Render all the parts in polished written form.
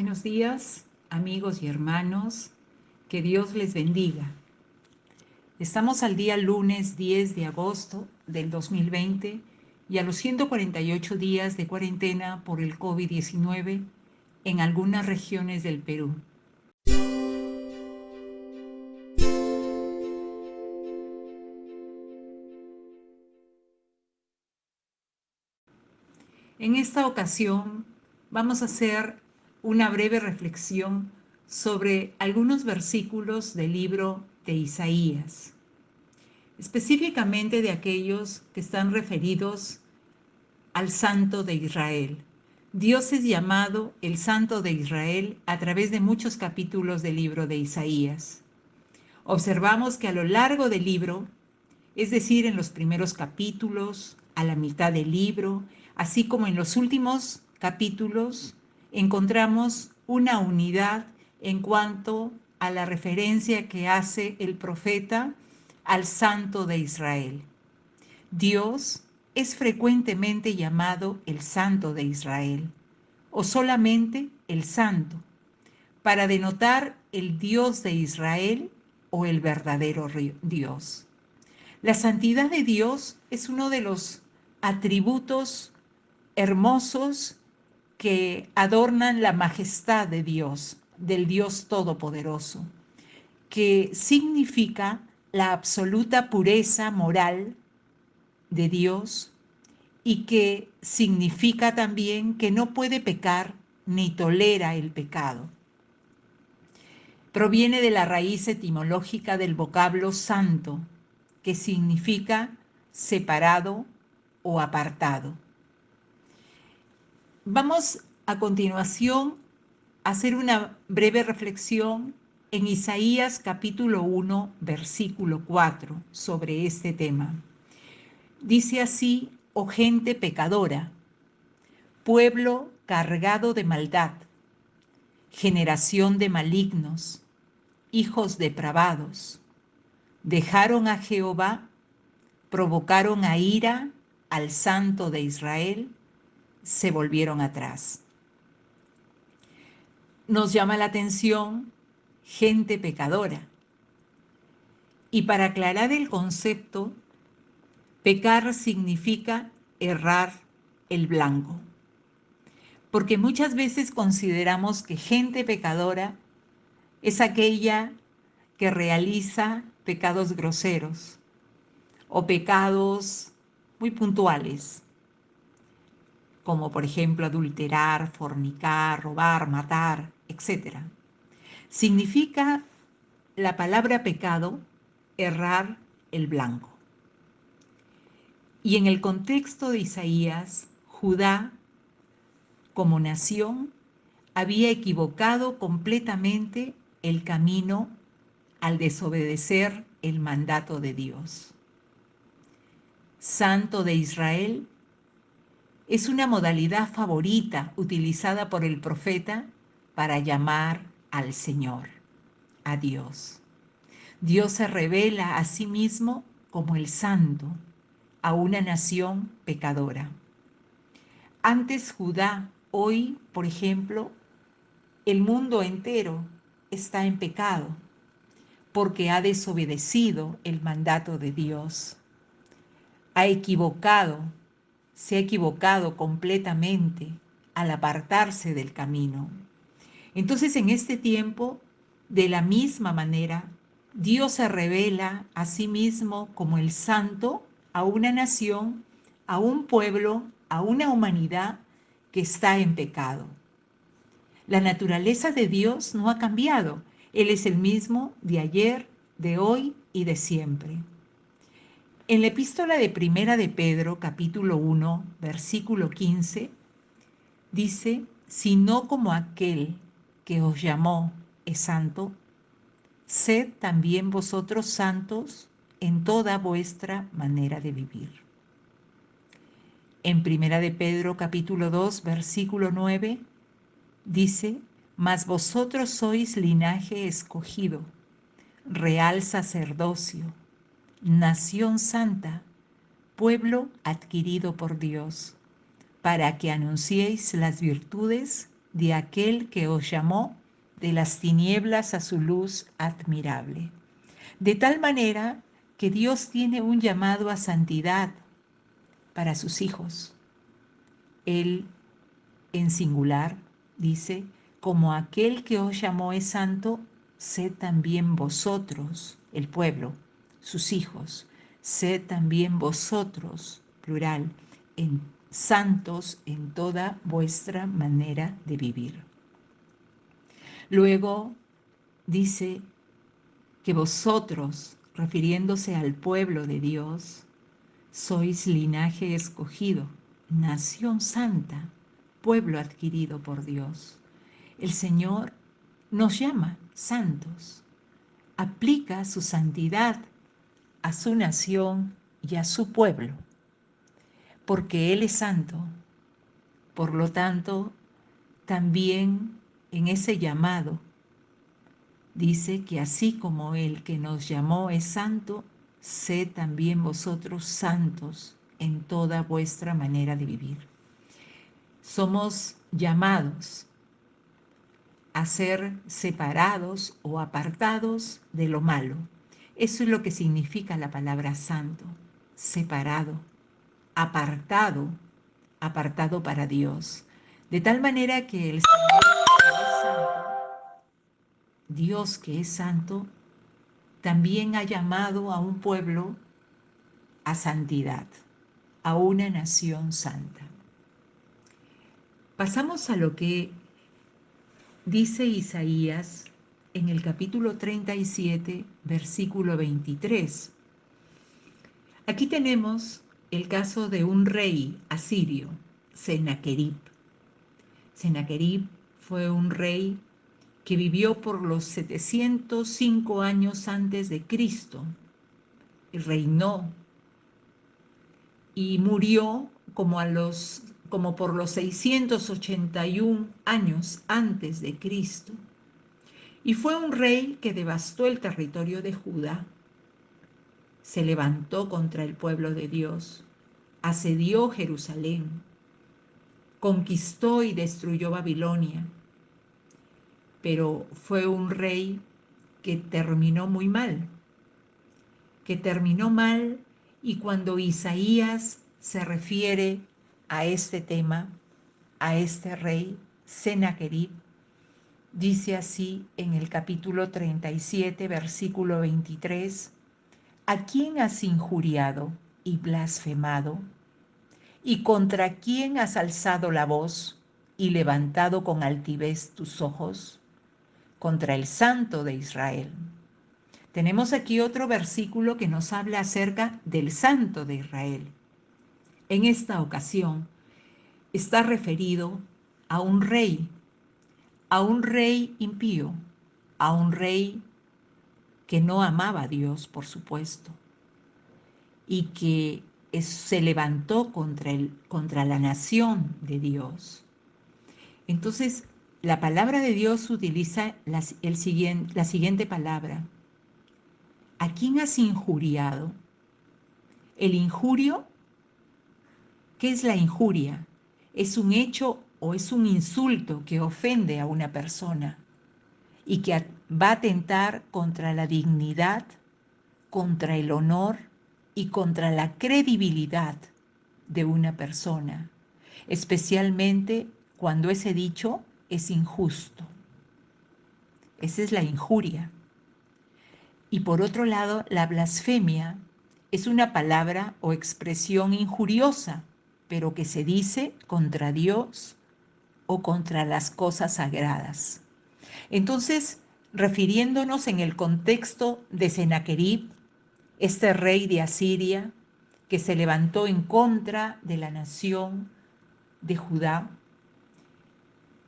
Buenos días, amigos y hermanos. Que Dios les bendiga. Estamos al día lunes 10 de agosto del 2020 y a los 148 días de cuarentena por el COVID-19 en algunas regiones del Perú. En esta ocasión vamos a hacer una breve reflexión sobre algunos versículos del libro de Isaías, específicamente de aquellos que están referidos al Santo de Israel. Dios es llamado el Santo de Israel a través de muchos capítulos del libro de Isaías. Observamos que a lo largo del libro, es decir, en los primeros capítulos, a la mitad del libro, así como en los últimos capítulos, encontramos una unidad en cuanto a la referencia que hace el profeta al Santo de Israel. Dios es frecuentemente llamado el Santo de Israel o solamente el Santo, para denotar el Dios de Israel o el verdadero Dios. La santidad de Dios es uno de los atributos hermosos que adornan la majestad de Dios, del Dios Todopoderoso, que significa la absoluta pureza moral de Dios y que significa también que no puede pecar ni tolera el pecado. Proviene de la raíz etimológica del vocablo santo, que significa separado o apartado. Vamos a continuación a hacer una breve reflexión en Isaías capítulo 1, versículo 4, sobre este tema. Dice así: oh gente pecadora, pueblo cargado de maldad, generación de malignos, hijos depravados, dejaron a Jehová, provocaron a ira al Santo de Israel, se volvieron atrás. Nos llama la atención gente pecadora. Y para aclarar el concepto, pecar significa errar el blanco. Porque muchas veces consideramos que gente pecadora es aquella que realiza pecados groseros o pecados muy puntuales, como por ejemplo adulterar, fornicar, robar, matar, etc. Significa la palabra pecado errar el blanco. Y en el contexto de Isaías, Judá como nación había equivocado completamente el camino al desobedecer el mandato de Dios. Santo de Israel es una modalidad favorita utilizada por el profeta para llamar al Señor, a Dios. Dios se revela a sí mismo como el Santo a una nación pecadora. Antes Judá, hoy, por ejemplo, el mundo entero está en pecado porque ha desobedecido el mandato de Dios. Se ha equivocado completamente al apartarse del camino. Entonces, en este tiempo, de la misma manera, Dios se revela a sí mismo como el Santo a una nación, a un pueblo, a una humanidad que está en pecado. La naturaleza de Dios no ha cambiado. Él es el mismo de ayer, de hoy y de siempre. En la epístola de Primera de Pedro, capítulo 1, versículo 15, dice: sino como aquel que os llamó es santo, sed también vosotros santos en toda vuestra manera de vivir. En Primera de Pedro, capítulo 2, versículo 9, dice: mas vosotros sois linaje escogido, real sacerdocio, nación santa, pueblo adquirido por Dios, para que anunciéis las virtudes de aquel que os llamó de las tinieblas a su luz admirable. De tal manera que Dios tiene un llamado a santidad para sus hijos. Él, en singular, dice, como aquel que os llamó es santo, sed también vosotros, el pueblo, sus hijos, sed también vosotros, plural, en santos en toda vuestra manera de vivir. Luego dice que vosotros, refiriéndose al pueblo de Dios, sois linaje escogido, nación santa, pueblo adquirido por Dios. El Señor nos llama santos, aplica su santidad a su nación y a su pueblo, porque Él es santo. Por lo tanto, también en ese llamado dice que así como el que nos llamó es santo, sed también vosotros santos en toda vuestra manera de vivir. Somos llamados a ser separados o apartados de lo malo. Eso es lo que significa la palabra santo, separado, apartado, apartado para Dios. De tal manera que el Señor, que es santo, Dios que es santo, también ha llamado a un pueblo a santidad, a una nación santa. Pasamos a lo que dice Isaías en el capítulo 37, versículo 23. Aquí tenemos el caso de un rey asirio, Sennacherib. Sennacherib fue un rey que vivió por los 705 años antes de Cristo y reinó y murió como por los 681 años antes de Cristo. Y fue un rey que devastó el territorio de Judá, se levantó contra el pueblo de Dios, asedió Jerusalén, conquistó y destruyó Babilonia, pero fue un rey que terminó muy mal, y cuando Isaías se refiere a este tema, a este rey, Sennacherib, dice así en el capítulo 37, versículo 23, ¿a quién has injuriado y blasfemado? ¿Y contra quién has alzado la voz y levantado con altivez tus ojos? Contra el Santo de Israel. Tenemos aquí otro versículo que nos habla acerca del Santo de Israel. En esta ocasión está referido a un rey impío, a un rey que no amaba a Dios, por supuesto, y que se levantó contra la nación de Dios. Entonces, la palabra de Dios utiliza la siguiente palabra. ¿A quién has injuriado? El injurio, ¿qué es la injuria? Es un hecho o es un insulto que ofende a una persona y que va a atentar contra la dignidad, contra el honor y contra la credibilidad de una persona, especialmente cuando ese dicho es injusto. Esa es la injuria. Y por otro lado, la blasfemia es una palabra o expresión injuriosa, pero que se dice contra Dios o contra las cosas sagradas. Entonces, refiriéndonos en el contexto de Sennacherib, este rey de Asiria que se levantó en contra de la nación de Judá,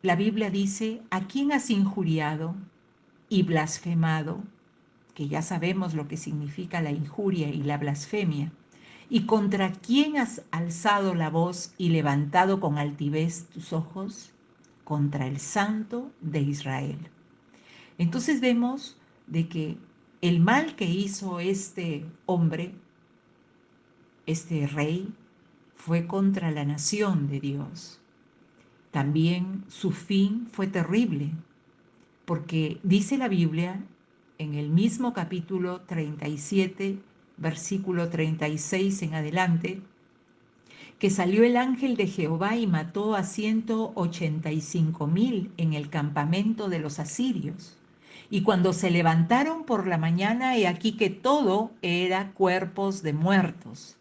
la Biblia dice, ¿a quién has injuriado y blasfemado? Que ya sabemos lo que significa la injuria y la blasfemia. ¿Y contra quién has alzado la voz y levantado con altivez tus ojos? Contra el Santo de Israel. Entonces vemos de que el mal que hizo este hombre, este rey, fue contra la nación de Dios. También su fin fue terrible, porque dice la Biblia en el mismo capítulo 37, versículo 36 en adelante, que salió el ángel de Jehová y mató a 185,000 en el campamento de los asirios. Y cuando se levantaron por la mañana, he aquí que todo era cuerpos de muertos.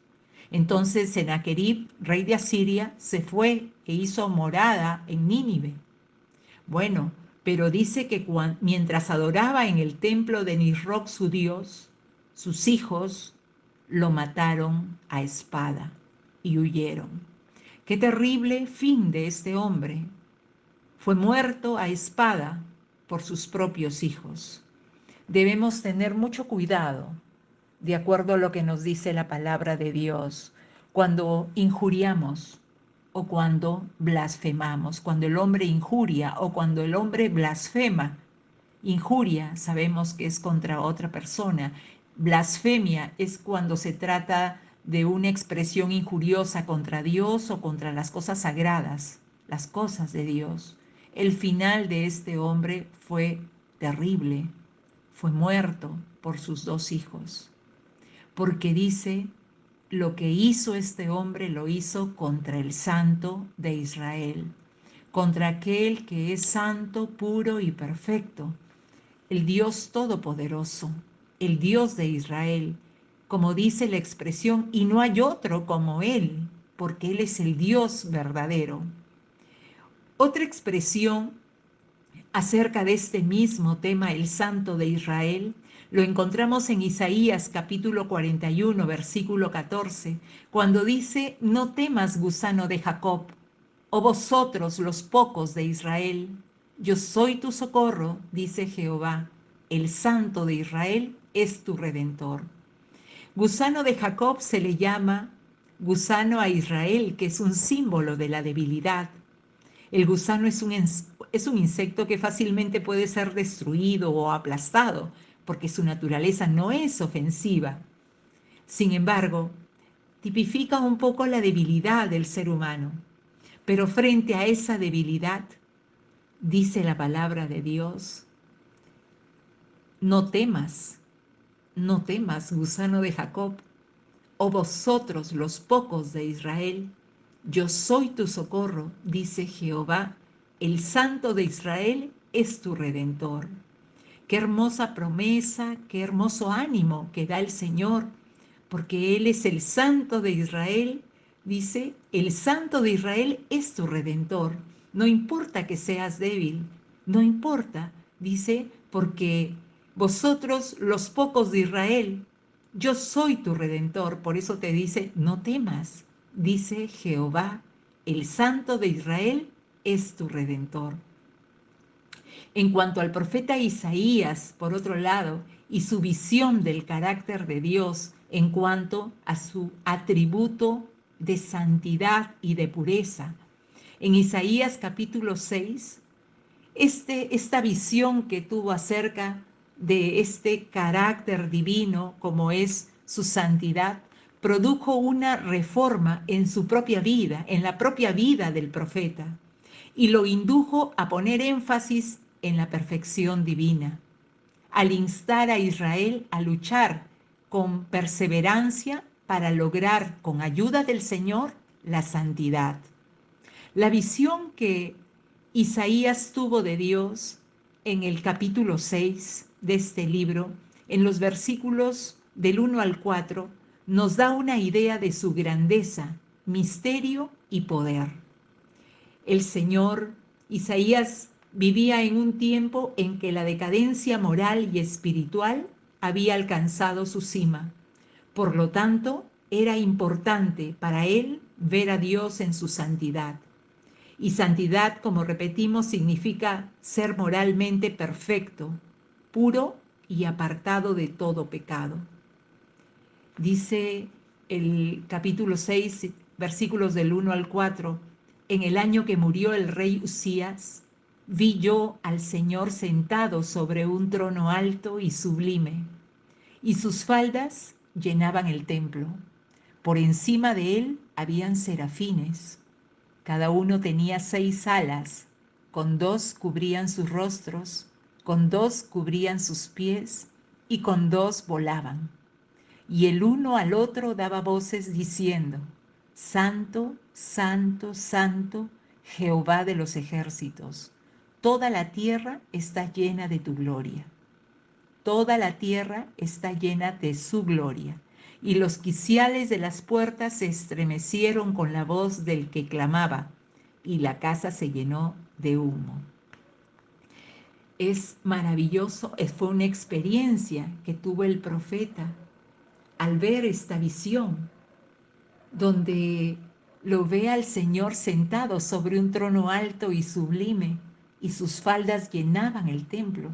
Entonces Sennacherib, rey de Asiria, se fue e hizo morada en Nínive. Bueno, pero dice que mientras adoraba en el templo de Nisroch su dios, sus hijos lo mataron a espada y huyeron. Qué terrible fin de este hombre. Fue muerto a espada por sus propios hijos. Debemos tener mucho cuidado, de acuerdo a lo que nos dice la palabra de Dios, cuando injuriamos o cuando blasfemamos, cuando el hombre injuria o cuando el hombre blasfema. Injuria sabemos que es contra otra persona. Blasfemia es cuando se trata de una expresión injuriosa contra Dios o contra las cosas sagradas, las cosas de Dios. El final de este hombre fue terrible. Fue muerto por sus dos hijos, porque dice, lo que hizo este hombre lo hizo contra el Santo de Israel, contra aquel que es santo, puro y perfecto, el Dios Todopoderoso, el Dios de Israel, como dice la expresión, y no hay otro como Él, porque Él es el Dios verdadero. Otra expresión acerca de este mismo tema, el Santo de Israel, lo encontramos en Isaías capítulo 41, versículo 14, cuando dice, no temas, gusano de Jacob, o vosotros los pocos de Israel, yo soy tu socorro, dice Jehová, el Santo de Israel es tu redentor. Gusano de Jacob se le llama gusano a Israel, que es un símbolo de la debilidad. El gusano es un insecto que fácilmente puede ser destruido o aplastado, porque su naturaleza no es ofensiva. Sin embargo, tipifica un poco la debilidad del ser humano. Pero frente a esa debilidad, dice la palabra de Dios, no temas, no temas, gusano de Jacob, o vosotros los pocos de Israel, yo soy tu socorro, dice Jehová, el Santo de Israel es tu redentor. Qué hermosa promesa, qué hermoso ánimo que da el Señor, porque Él es el Santo de Israel, dice, el Santo de Israel es tu redentor. No importa que seas débil, no importa, dice, porque vosotros los pocos de Israel, yo soy tu redentor. Por eso te dice, no temas, dice Jehová, el Santo de Israel es tu redentor. En cuanto al profeta Isaías, por otro lado, y su visión del carácter de Dios en cuanto a su atributo de santidad y de pureza. En Isaías capítulo 6, esta visión que tuvo acerca de este carácter divino como es su santidad, produjo una reforma en su propia vida, en la propia vida del profeta, y lo indujo a poner énfasis en la perfección divina, al instar a Israel a luchar con perseverancia para lograr, con ayuda del Señor, la santidad. La visión que Isaías tuvo de Dios en el capítulo 6 de este libro, en los versículos del 1 al 4, nos da una idea de su grandeza, misterio y poder. El Señor, Isaías vivía en un tiempo en que la decadencia moral y espiritual había alcanzado su cima. Por lo tanto, era importante para él ver a Dios en su santidad. Y santidad, como repetimos, significa ser moralmente perfecto, puro y apartado de todo pecado. Dice el capítulo 6, versículos del 1 al 4, en el año que murió el rey Usías, vi yo al Señor sentado sobre un trono alto y sublime, y sus faldas llenaban el templo. Por encima de él habían serafines. Cada uno tenía 6 alas, con 2 cubrían sus rostros, con 2 cubrían sus pies y con 2 volaban. Y el uno al otro daba voces diciendo: Santo, Santo, Santo, Jehová de los ejércitos, toda la tierra está llena de tu gloria. Toda la tierra está llena de su gloria. Y los quiciales de las puertas se estremecieron con la voz del que clamaba, y la casa se llenó de humo. Es maravilloso, fue una experiencia que tuvo el profeta al ver esta visión, donde lo ve al Señor sentado sobre un trono alto y sublime, y sus faldas llenaban el templo.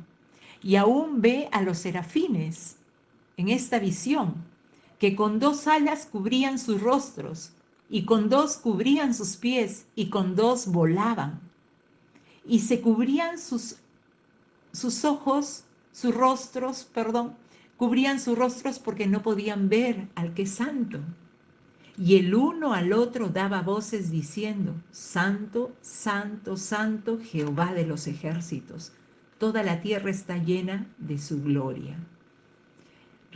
Y aún ve a los serafines en esta visión, que con 2 alas cubrían sus rostros, y con 2 cubrían sus pies, y con 2 volaban. Y se cubrían sus ojos, sus rostros, perdón, cubrían sus rostros porque no podían ver al que es santo. Y el uno al otro daba voces diciendo: Santo, Santo, Santo, Jehová de los ejércitos. Toda la tierra está llena de su gloria.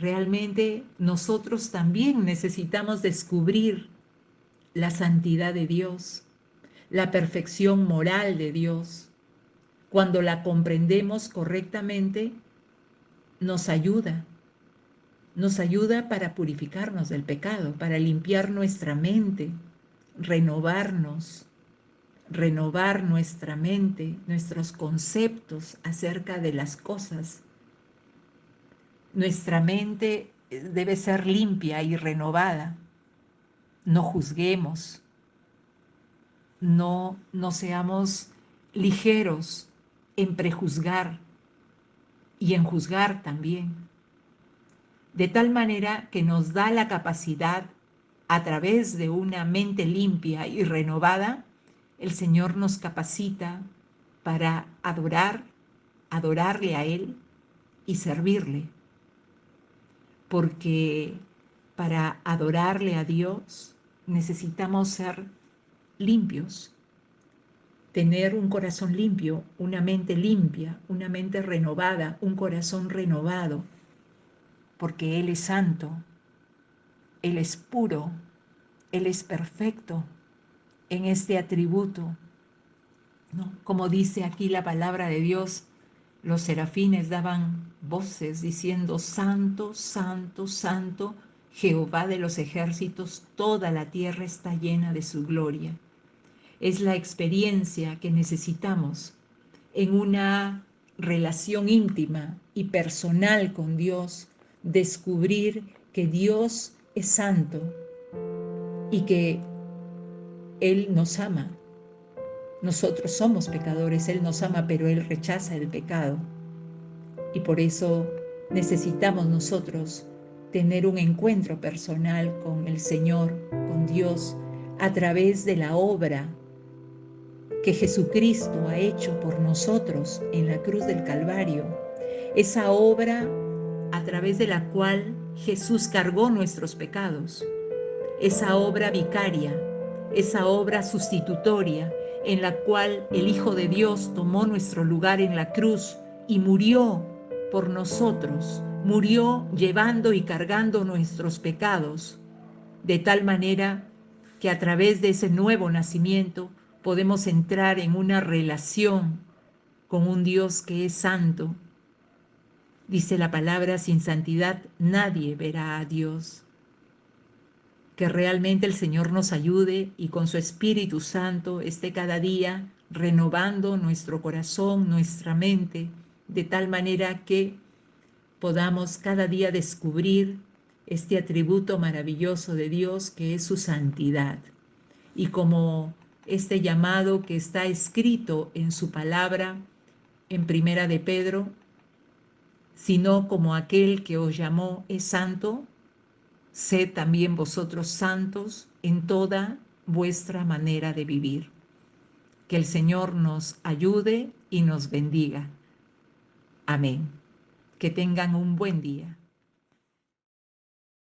Realmente nosotros también necesitamos descubrir la santidad de Dios, la perfección moral de Dios. Cuando la comprendemos correctamente, nos ayuda para purificarnos del pecado, para limpiar nuestra mente, renovar nuestra mente, nuestros conceptos acerca de las cosas. Nuestra mente debe ser limpia y renovada. No juzguemos, no seamos ligeros en prejuzgar y en juzgar también. De tal manera que nos da la capacidad, a través de una mente limpia y renovada, el Señor nos capacita para adorarle a Él y servirle. Porque para adorarle a Dios necesitamos ser limpios, tener un corazón limpio, una mente limpia, una mente renovada, un corazón renovado, porque Él es santo, Él es puro, Él es perfecto en este atributo, ¿no? Como dice aquí la palabra de Dios, los serafines daban voces diciendo: Santo, Santo, Santo, Jehová de los ejércitos, toda la tierra está llena de su gloria. Es la experiencia que necesitamos en una relación íntima y personal con Dios, descubrir que Dios es santo y que Él nos ama. Nosotros somos pecadores, Él nos ama, pero Él rechaza el pecado. Y por eso necesitamos nosotros tener un encuentro personal con el Señor, con Dios, a través de la obra que Jesucristo ha hecho por nosotros en la cruz del Calvario. Esa obra a través de la cual Jesús cargó nuestros pecados. Esa obra vicaria, esa obra sustitutoria, en la cual el Hijo de Dios tomó nuestro lugar en la cruz y murió por nosotros, murió llevando y cargando nuestros pecados, de tal manera que a través de ese nuevo nacimiento podemos entrar en una relación con un Dios que es santo. Dice la palabra: sin santidad nadie verá a Dios. Que realmente el Señor nos ayude y con su Espíritu Santo esté cada día renovando nuestro corazón, nuestra mente, de tal manera que podamos cada día descubrir este atributo maravilloso de Dios que es su santidad. Y como este llamado que está escrito en su palabra en Primera de Pedro, sino como aquel que os llamó es santo, sed también vosotros santos en toda vuestra manera de vivir. Que el Señor nos ayude y nos bendiga. Amén. Que tengan un buen día.